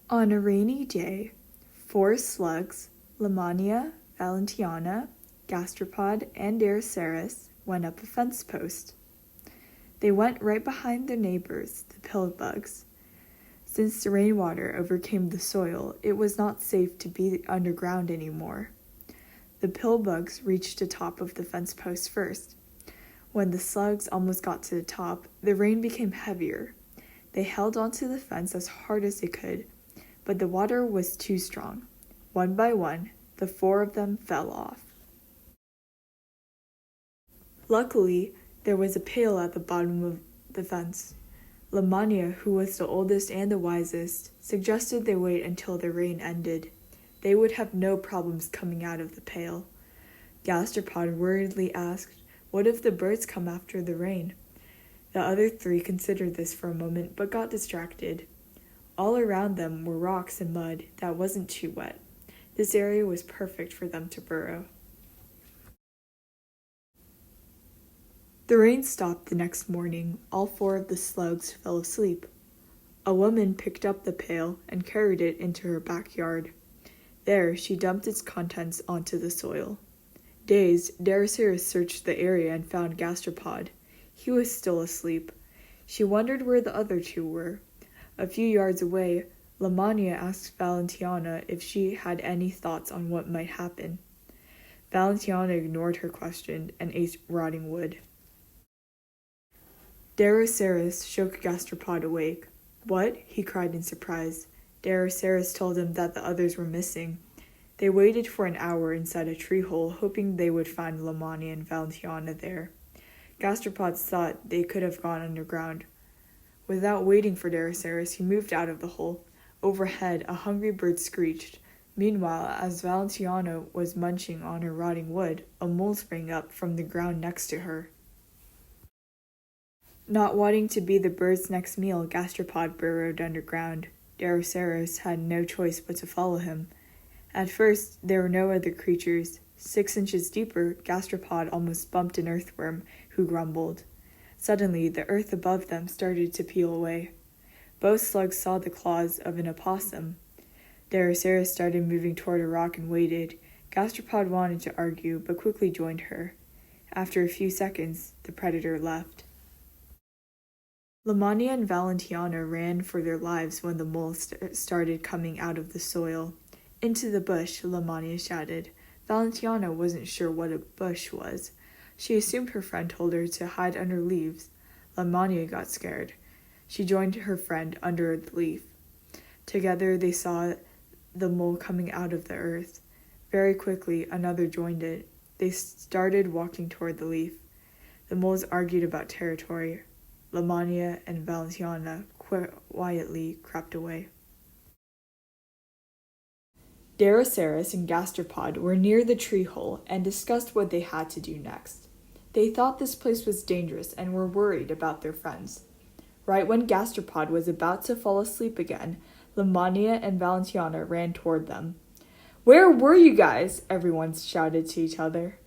On a rainy day, 4 slugs, Lamania, Valentiana, Gastropod, and Daraceras, went up a fence post. They went right behind their neighbors, the pillbugs. Since the rainwater overcame the soil, it was not safe to be underground anymore. The pillbugs reached the top of the fence post first. When the slugs almost got to the top, the rain became heavier. They held onto the fence as hard as they could, but the water was too strong. One by one, the 4 of them fell off. Luckily, there was a pail at the bottom of the fence. Lamania, who was the oldest and the wisest, suggested they wait until the rain ended. They would have no problems coming out of the pail. Gastropod worriedly asked, "What if the birds come after the rain?" The other 3 considered this for a moment, but got distracted. All around them were rocks and mud that wasn't too wet. This area was perfect for them to burrow. The rain stopped the next morning. All 4 of the slugs fell asleep. A woman picked up the pail and carried it into her backyard. There, she dumped its contents onto the soil. Dazed, Daraceras searched the area and found Gastropod. He was still asleep. She wondered where the other 2 were. A few yards away, Lamania asked Valentiana if she had any thoughts on what might happen. Valentiana ignored her question and ate rotting wood. Daraceras shook Gastropod awake. "What?" he cried in surprise. Daraceras told him that the others were missing. They waited for an hour inside a tree hole, hoping they would find Lamania and Valentiana there. Gastropod thought they could have gone underground. Without waiting for Daraceras, he moved out of the hole. Overhead, a hungry bird screeched. Meanwhile, as Valentiana was munching on her rotting wood, a mole sprang up from the ground next to her. Not wanting to be the bird's next meal, Gastropod burrowed underground. Daraceras had no choice but to follow him. At first, there were no other creatures. 6 inches deeper, Gastropod almost bumped an earthworm, who grumbled. Suddenly, the earth above them started to peel away. Both slugs saw the claws of an opossum. Daraceras started moving toward a rock and waited. Gastropod wanted to argue, but quickly joined her. After a few seconds, the predator left. Lamania and Valentiana ran for their lives when the mole started coming out of the soil. "Into the bush," Lamania shouted. Valentiana wasn't sure what a bush was. She assumed her friend told her to hide under leaves. Lamania got scared. She joined her friend under the leaf. Together they saw the mole coming out of the earth. Very quickly, another joined it. They started walking toward the leaf. The moles argued about territory. Lamania and Valentiana quietly crept away. Daraceras and Gastropod were near the tree hole and discussed what they had to do next. They thought this place was dangerous and were worried about their friends. Right when Gastropod was about to fall asleep again, Lamania and Valentiana ran toward them. "Where were you guys?" everyone shouted to each other.